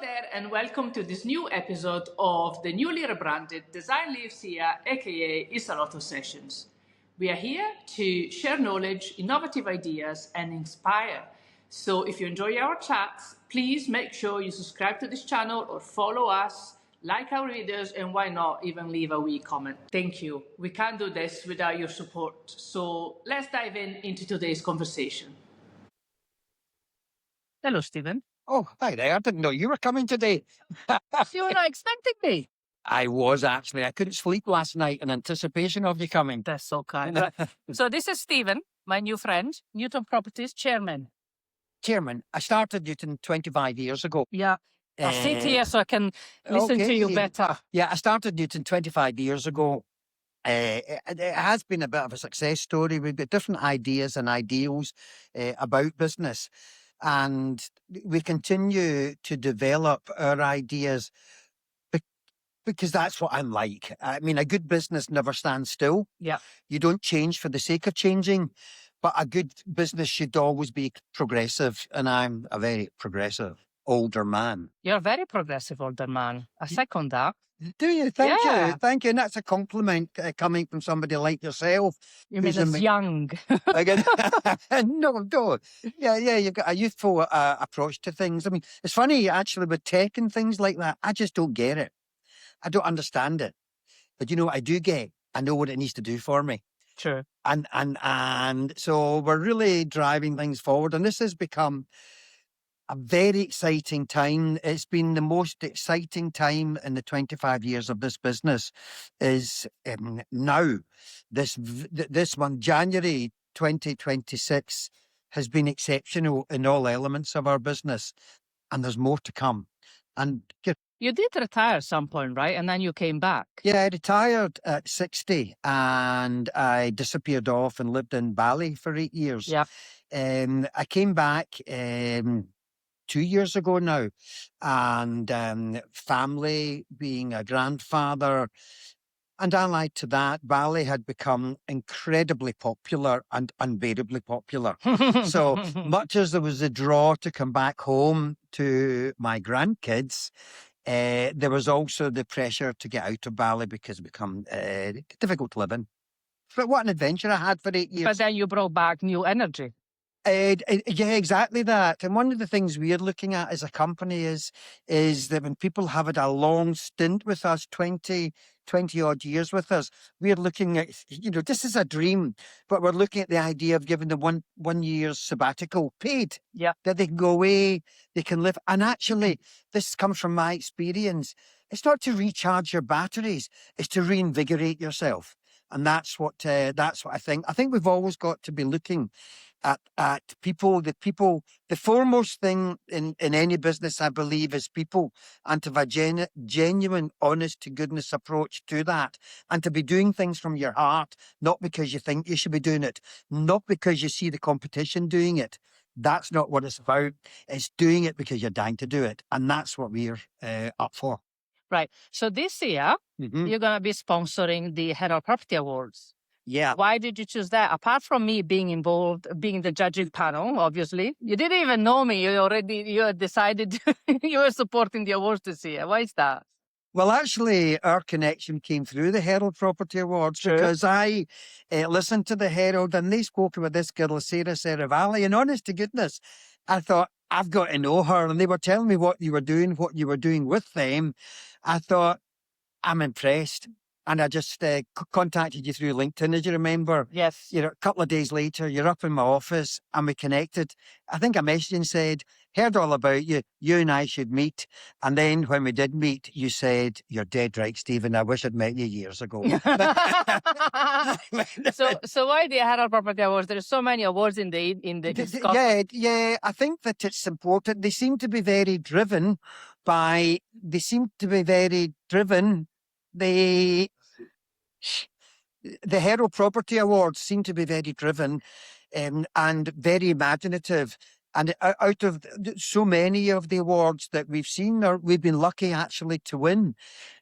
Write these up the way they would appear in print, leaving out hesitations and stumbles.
there, and welcome to this new episode of the newly rebranded Design Lives Here, aka Isaloto Sessions. We are here to share knowledge, innovative ideas, and inspire. So if you enjoy our chats, please make sure you subscribe to this channel or follow us, like our videos, and why not even leave a wee comment. Thank you. We can't do this without your support. So let's dive into today's conversation. Hello, Stephen. Oh, hi there. I didn't know you were coming today. You were not expecting me. I was actually. I couldn't sleep last night in anticipation of you coming. That's so kind. So this is Stephen, my new friend, Newton Properties chairman. Chairman, I started Newton 25 years ago. Yeah. I'll sit here so I can listen to you better. Yeah, I started Newton 25 years ago. It has been a bit of a success story. We've got different ideas and ideals about business. And we continue to develop our ideas because that's what I'm like. I mean, a good business never stands still. Yeah. You don't change for the sake of changing, but a good business should always be progressive. And I'm a very progressive older man. You're a very progressive older man. I second that. Do you? Thank Yeah. you. Thank you. And that's a compliment coming from somebody like yourself. You mean as young? No. Yeah, you've got a youthful approach to things. I mean, it's funny, actually, with tech and things like that, I just don't get it. I don't understand it. But you know what I do get? I know what it needs to do for me. Sure. And so we're really driving things forward. And this has become a very exciting time. It's been the most exciting time in the 25 years of this business is now. This month, January 2026, has been exceptional in all elements of our business. And there's more to come. And you did retire at some point, right? And then you came back. Yeah, I retired at 60 and I disappeared off and lived in Bali for 8 years. Yeah. I came back 2 years ago now, and family, being a grandfather, and allied to that, Bali had become incredibly popular and unbearably popular. So much as there was a draw to come back home to my grandkids, there was also the pressure to get out of Bali because it become difficult to live in. But what an adventure I had for 8 years. But then you brought back new energy. Yeah, exactly that. And one of the things we're looking at as a company is that when people have had a long stint with us, 20 odd years with us, we're looking at, this is a dream, but we're looking at the idea of giving them one year's sabbatical paid. Yeah. That they can go away, they can live. And actually, this comes from my experience. It's not to recharge your batteries, it's to reinvigorate yourself. And that's what I think. I think we've always got to be looking at people. The foremost thing in any business, I believe, is people, and to have a genuine, honest to goodness approach to that, and to be doing things from your heart, not because you think you should be doing it, not because you see the competition doing it. That's not what it's about. It's doing it because you're dying to do it. And that's what we're up for. Right. So this year, you're going to be sponsoring the Herald Property Awards. Yeah. Why did you choose that? Apart from me being involved, being the judging panel, obviously. You didn't even know me. You had decided you were supporting the awards this year. Why is that? Well, actually, our connection came through the Herald Property Awards. Sure. Because I listened to the Herald and they spoke about this girl, Sarah Valley, and honest to goodness, I thought, I've got to know her. And they were telling me what you were doing with them. I thought, I'm impressed. And I just contacted you through LinkedIn, as you remember. Yes. A couple of days later, you're up in my office and we connected. I think I messaged and said, heard all about you. You and I should meet. And then when we did meet, you said, you're dead right, Stephen. I wish I'd met you years ago. So why the Herald Property Awards? There's so many awards in the Yeah. I think that it's important. They seem to be very driven. The Herald Property Awards seem to be very driven and very imaginative. And out of so many of the awards that we've seen, we've been lucky actually to win.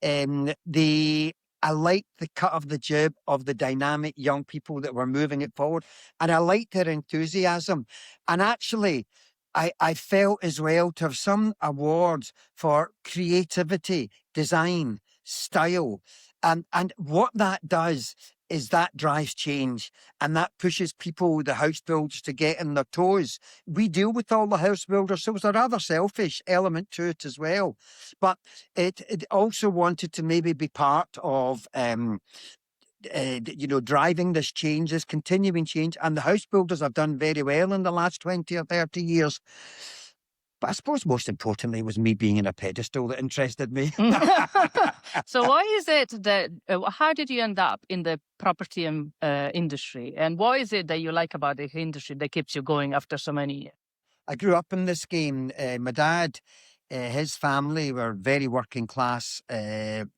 I like the cut of the jib of the dynamic young people that were moving it forward. And I like their enthusiasm. And actually, I felt as well to have some awards for creativity, design, style. And what that does is that drives change, and that pushes people, the house builders, to get in their toes. We deal with all the house builders, so there's a rather selfish element to it as well. But it also wanted to maybe be part of driving this change, this continuing change. And the house builders have done very well in the last 20 or 30 years. But I suppose most importantly was me being in a pedestal that interested me. So why is it that, how did you end up in the property industry? And what is it that you like about the industry that keeps you going after so many years? I grew up in this game. My dad, his family were very working class,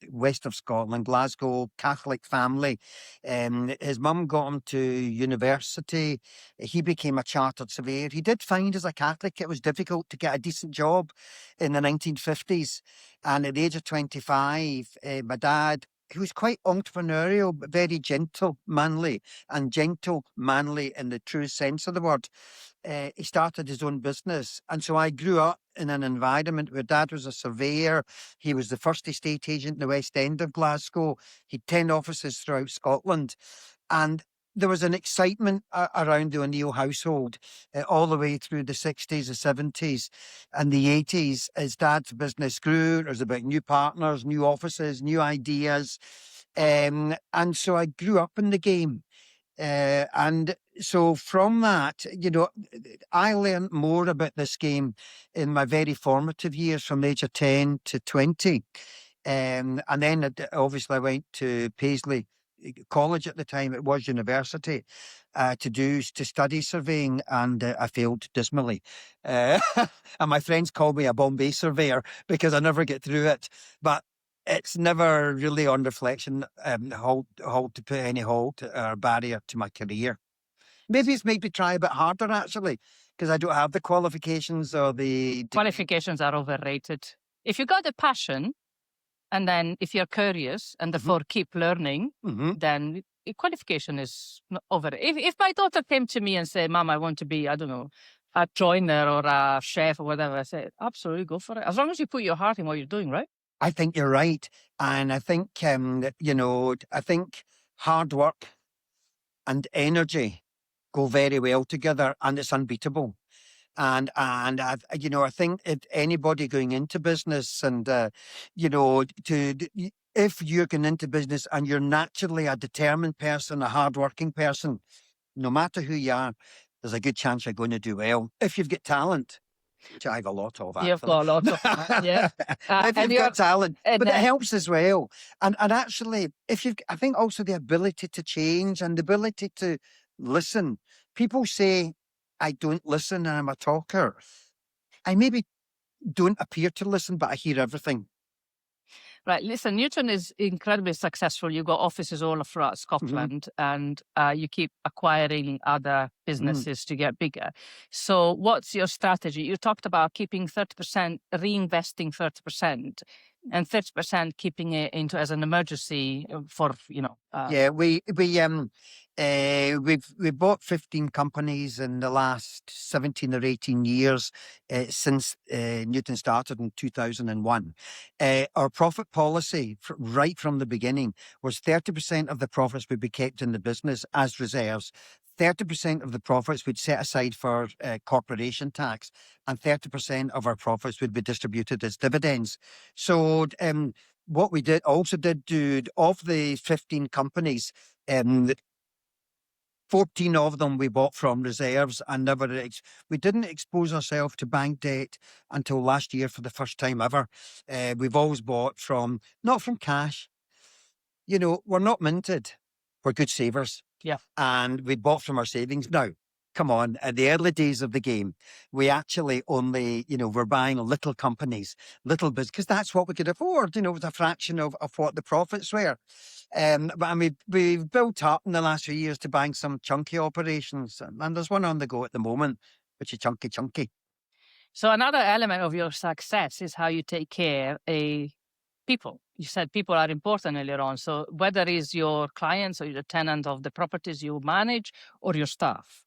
west of Scotland, Glasgow, Catholic family. His mum got him to university. He became a chartered surveyor. He did find, as a Catholic, it was difficult to get a decent job in the 1950s. And at the age of 25, my dad, who was quite entrepreneurial, but very gentle, manly in the true sense of the word. He started his own business. And so I grew up in an environment where Dad was a surveyor. He was the first estate agent in the West End of Glasgow. He'd 10 offices throughout Scotland. And there was an excitement around the O'Neill household all the way through the 60s, the 70s and the 80s. As Dad's business grew, it was about new partners, new offices, new ideas. And so I grew up in the game. And so from that, I learned more about this game in my very formative years from the age of 10 to 20. And then obviously I went to Paisley College at the time, it was university, to study surveying, and I failed dismally. And my friends called me a Bombay surveyor because I never get through it. But it's never really, on reflection, to put any halt or barrier to my career. Maybe it's made me try a bit harder, actually, because I don't have the qualifications or the... Qualifications are overrated. If you got a passion, and then if you're curious and therefore keep learning, then qualification is not over. If my daughter came to me and said, Mom, I want to be, I don't know, a joiner or a chef or whatever, I said, absolutely, go for it. As long as you put your heart in what you're doing, right? I think you're right. And I think, I think hard work and energy go very well together, and it's unbeatable. And I think if anybody going into business and, if you're going into business and you're naturally a determined person, a hardworking person, no matter who you are, there's a good chance you're going to do well. If you've got talent, which I have a lot of, actually. You've got a lot of that, yeah. If you've got talent, but it helps as well. And actually, I think also the ability to change and the ability to listen. People say, I don't listen and I'm a talker. I maybe don't appear to listen, but I hear everything. Right. Listen, Newton is incredibly successful. You've got offices all throughout Scotland, and you keep acquiring other businesses to get bigger. So what's your strategy? You talked about keeping 30%, reinvesting 30%, and 30% keeping it into as an emergency for, Yeah, we we've bought 15 companies in the last 17 or 18 years since Newton started in 2001. Our profit policy right from the beginning was 30% of the profits would be kept in the business as reserves. 30% of the profits we'd set aside for corporation tax, and 30% of our profits would be distributed as dividends. So what we did do, of the 15 companies, 14 of them we bought from reserves, and we didn't expose ourselves to bank debt until last year for the first time ever. We've always bought not from cash. We're not minted. We're good savers. Yeah. And we bought from our savings. Now, come on, in the early days of the game, we actually only, we're buying little companies, little business, because that's what we could afford. It was a fraction of what the profits were. But we've built up in the last few years to buying some chunky operations, and there's one on the go at the moment, which is chunky. So another element of your success is how you take care of people. You said people are important earlier on. So whether it's your clients or the tenant of the properties you manage or your staff.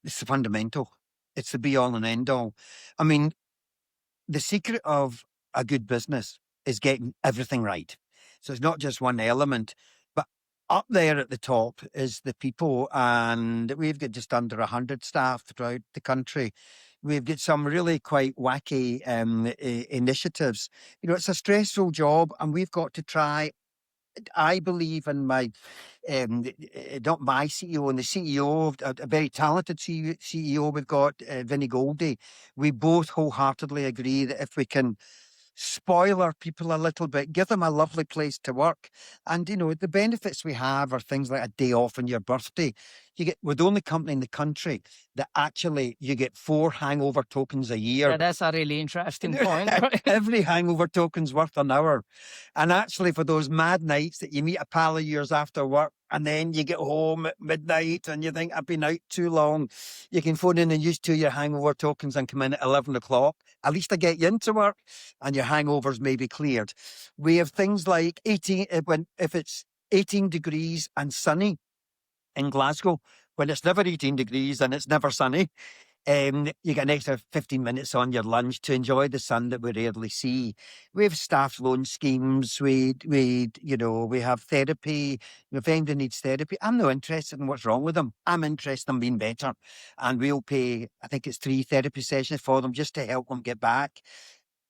It's fundamental. It's the be all and end all. I mean, the secret of a good business is getting everything right. So it's not just one element, but up there at the top is the people, and we've got just under 100 staff throughout the country. We've got some really quite wacky initiatives. You know, it's a stressful job, and we've got to try. I believe in my, not my CEO, and the CEO, a very talented CEO we've got, Vinnie Goldie. We both wholeheartedly agree that if we can spoil our people a little bit, give them a lovely place to work. And, you know, the benefits we have are things like a day off on your birthday. We're the only company in the country that actually you get 4 hangover tokens a year. Yeah, that's a really interesting point. Right? Every hangover token's worth an hour. And actually, for those mad nights that you meet a pal of yours after work, and then you get home at midnight and you think, I've been out too long, you can phone in and use 2 of your hangover tokens and come in at 11 o'clock. At least I get you into work and your hangovers may be cleared. We have things like 18, if it's 18 degrees and sunny in Glasgow, when it's never 18 degrees and it's never sunny, you get an extra 15 minutes on your lunch to enjoy the sun that we rarely see. We have staff loan schemes. We have therapy. If anybody needs therapy, I'm not interested in what's wrong with them. I'm interested in being better. And we'll pay, I think it's 3 therapy sessions for them just to help them get back.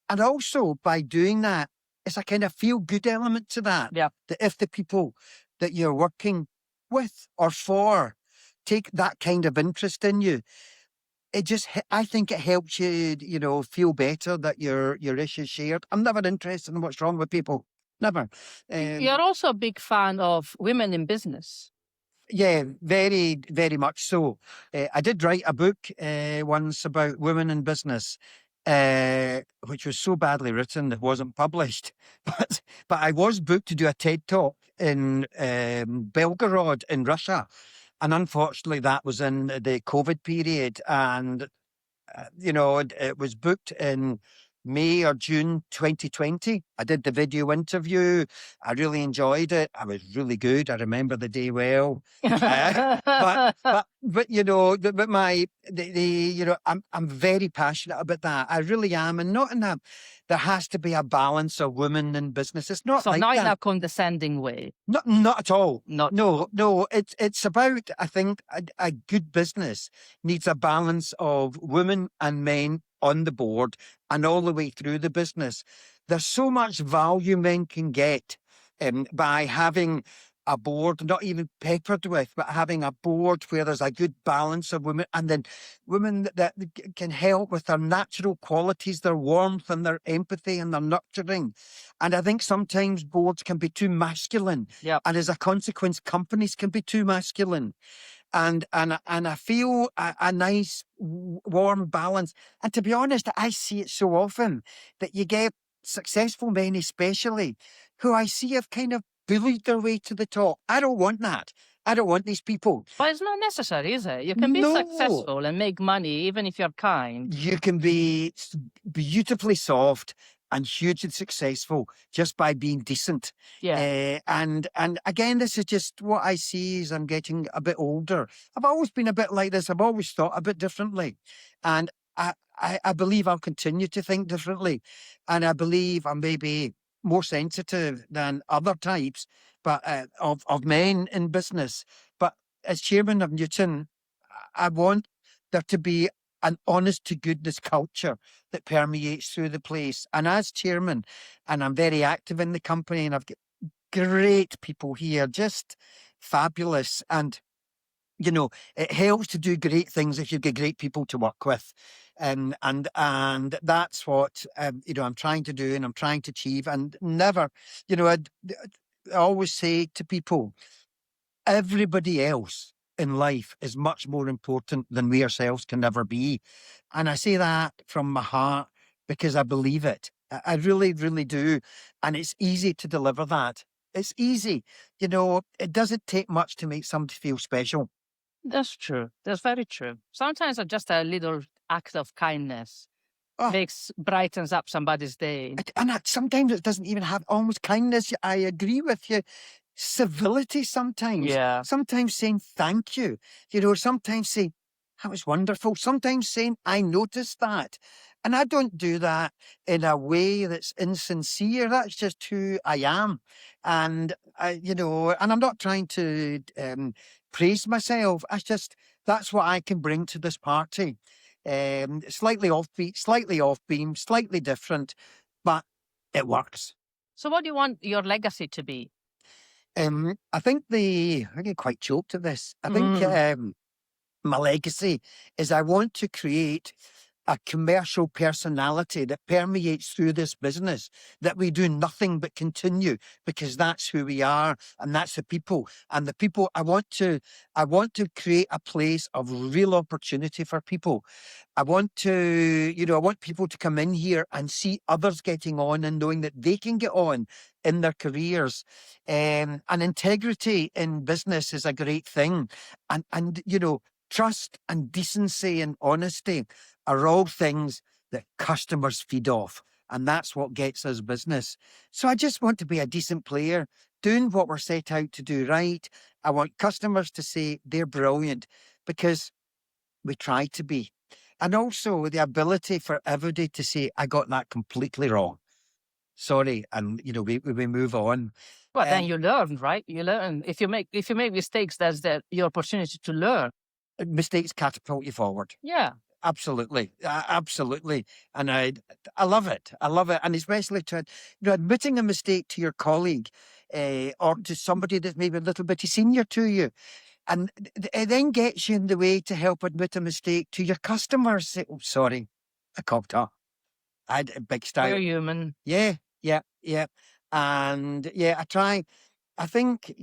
And also by doing that, it's a kind of feel good element to that. Yeah. That if the people that you're working with or for take that kind of interest in you, I think it helps you, you know, feel better that your issues shared. I'm never interested in what's wrong with people. Never. You're also a big fan of women in business. Yeah, very, very much so. I did write a book once about women in business, which was so badly written it wasn't published. But I was booked to do a TED Talk in Belgorod in Russia. And unfortunately, that was in the COVID period. And, it was booked in May or June 2020. I did the video interview. I really enjoyed it. I was really good. I remember the day well. I'm very passionate about that. I really am. And not in that, there has to be a balance of women in business. It's not so like not that. in a condescending way. Not at all. Not No. It's about, I think, a good business needs a balance of women and men on the board and all the way through the business. There's so much value men can get by having a board, not even peppered with, but having a board where there's a good balance of women, and then women that can help with their natural qualities, their warmth and their empathy and their nurturing. And I think sometimes boards can be too masculine. Yeah. And as a consequence, companies can be too masculine. And I feel a nice warm balance. And to be honest, I see it so often that you get successful men especially who I see have kind of bullied their way to the top. I don't want that. I don't want these people. But it's not necessary, is it? You can be successful and make money even if you're kind. You can be beautifully soft and hugely successful just by being decent. Yeah. And again, this is just what I see as I'm getting a bit older. I've always been a bit like this. I've always thought a bit differently. And I believe I'll continue to think differently. And I believe I'm maybe more sensitive than other types, but of men in business. But as chairman of Newton, I want there to be an honest to goodness culture that permeates through the place. And as chairman, and I'm very active in the company, and I've got great people here, just fabulous. And it helps to do great things if you've got great people to work with. And that's what, I'm trying to do and I'm trying to achieve. And never, I always say to people, everybody else in life is much more important than we ourselves can ever be. And I say that from my heart because I believe it. I really, really do. And it's easy to deliver that. It's easy. It doesn't take much to make somebody feel special. That's true. That's very true. Sometimes just a little act of kindness brightens up somebody's day. And sometimes it doesn't even have almost kindness. I agree with you. Civility sometimes. Yeah. Sometimes saying thank you. Sometimes say That was wonderful. Sometimes saying, I noticed that. And I don't do that in a way that's insincere. That's just who I am. And and I'm not trying to praise myself. That's what I can bring to this party. Slightly offbeat, slightly off beam, slightly different, but it works. So what do you want your legacy to be? I think I get quite choked at this. I think my legacy is I want to create a commercial personality that permeates through this business, that we do nothing but continue, because that's who we are and that's the people. And the people, I want to create a place of real opportunity for people. I want people to come in here and see others getting on and knowing that they can get on in their careers. And integrity in business is a great thing. And trust and decency and honesty are all things that customers feed off. And that's what gets us business. So I just want to be a decent player, doing what we're set out to do right. I want customers to say they're brilliant because we try to be. And also the ability for everybody to say, I got that completely wrong. Sorry. And, we move on. Well, then you learn, right? You learn. If you make mistakes, that's your opportunity to learn. Mistakes catapult you forward. Yeah. Absolutely. Absolutely. And I love it. I love it. And especially to, admitting a mistake to your colleague or to somebody that's maybe a little bit senior to you. And it then gets you in the way to help admit a mistake to your customers. Say, oh, sorry, I cocked up. I had a big style. We're human. Yeah. And I try, I think,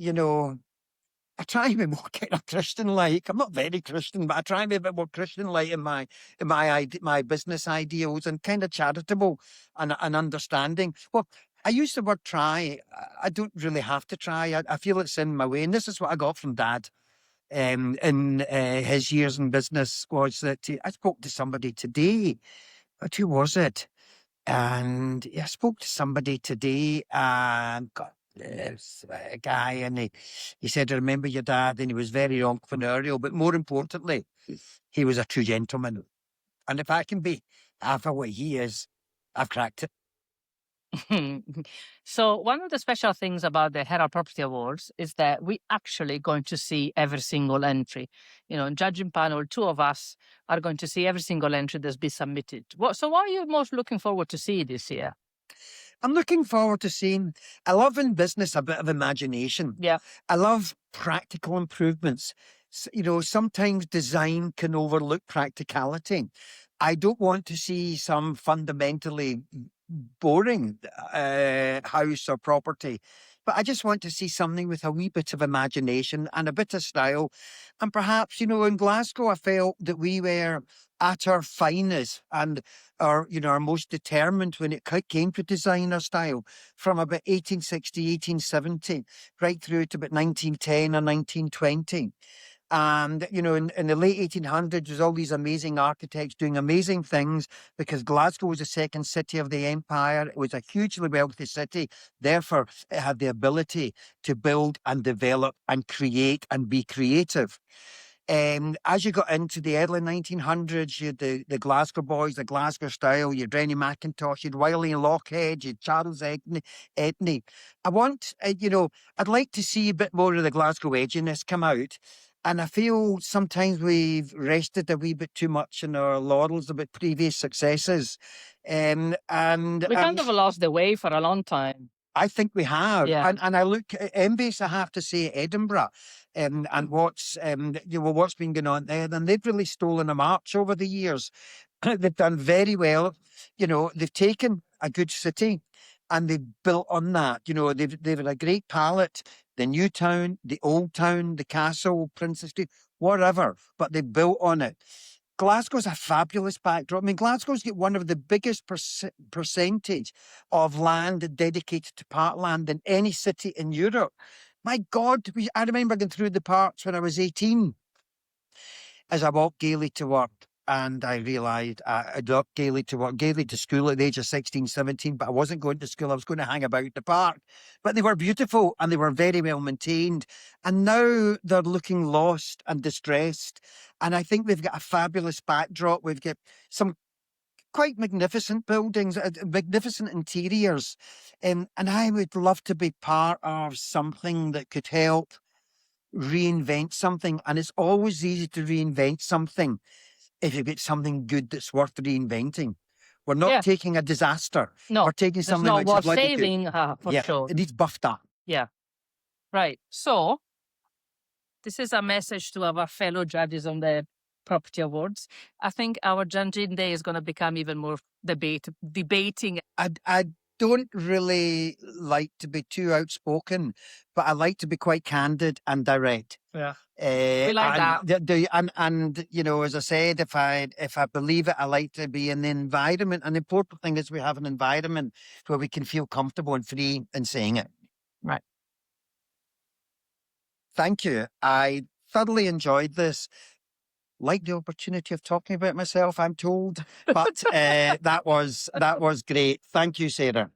I try to be more kind of Christian-like. I'm not very Christian, but I try to be a bit more Christian-like in my business ideals and kind of charitable and understanding. Well, I use the word try. I don't really have to try. I feel it's in my way. And this is what I got from Dad in his years in business, was that I spoke to somebody today. But who was it? And I spoke to somebody today and got this guy, and he said, I remember your dad, and he was very entrepreneurial, but more importantly, he was a true gentleman. And if I can be half of what he is, I've cracked it. So one of the special things about the Herald Property Awards is that we actually going to see every single entry. In judging panel, 2 of us are going to see every single entry that's been submitted. So what are you most looking forward to see this year? I'm looking forward to seeing, I love in business a bit of imagination. Yeah. I love practical improvements. Sometimes design can overlook practicality. I don't want to see some fundamentally boring house or property, but I just want to see something with a wee bit of imagination and a bit of style. And perhaps, in Glasgow, I felt that we were at our finest and our most determined when it came to design or style, from about 1860, 1870, right through to about 1910 or 1920. And, in the late 1800s, there's all these amazing architects doing amazing things, because Glasgow was the second city of the empire. It was a hugely wealthy city. Therefore, it had the ability to build and develop and create and be creative. As you got into the early 1900s, you had the Glasgow boys, the Glasgow style, you had Rennie Mackintosh, you had Wiley and Lockhead, you had Charles Edney. I'd like to see a bit more of the Glasgow edginess come out. And I feel sometimes we've rested a wee bit too much in our laurels about previous successes. And we kind of lost the way for a long time. I think we have. Yeah. And I look at Embase, I have to say, Edinburgh, and what's been going on there. And they've really stolen a march over the years. They've done very well. They've taken a good city and they've built on that. They've had a great palette. The new town, the old town, the castle, Princess Street, whatever, but they built on it. Glasgow's a fabulous backdrop. I mean, Glasgow's got one of the biggest percentage of land dedicated to parkland than any city in Europe. My God, I remember going through the parks when I was 18 as I walked gaily to work. and I realised I got Gaelic to work, Gaelic to school at the age of 16, 17, but I wasn't going to school. I was going to hang about the park. But they were beautiful and they were very well maintained. And now they're looking lost and distressed. And I think we've got a fabulous backdrop. We've got some quite magnificent buildings, magnificent interiors. And I would love to be part of something that could help reinvent something. And it's always easy to reinvent something if you get something good that's worth reinventing. We're not taking a disaster. No, we're taking it's something not which worth is bloody saving, good. for sure. It needs buffed up. Yeah. Right. So this is a message to our fellow judges on the Property Awards. I think our judging day is going to become even more debating. I don't really like to be too outspoken, but I like to be quite candid and direct. Yeah. We like that. And you know, as I said, if I believe it, I like to be in the environment. And the important thing is we have an environment where we can feel comfortable and free in saying it. Right. Thank you. I thoroughly enjoyed this. Like the opportunity of talking about myself, I'm told, but that was great. Thank you, Sarah.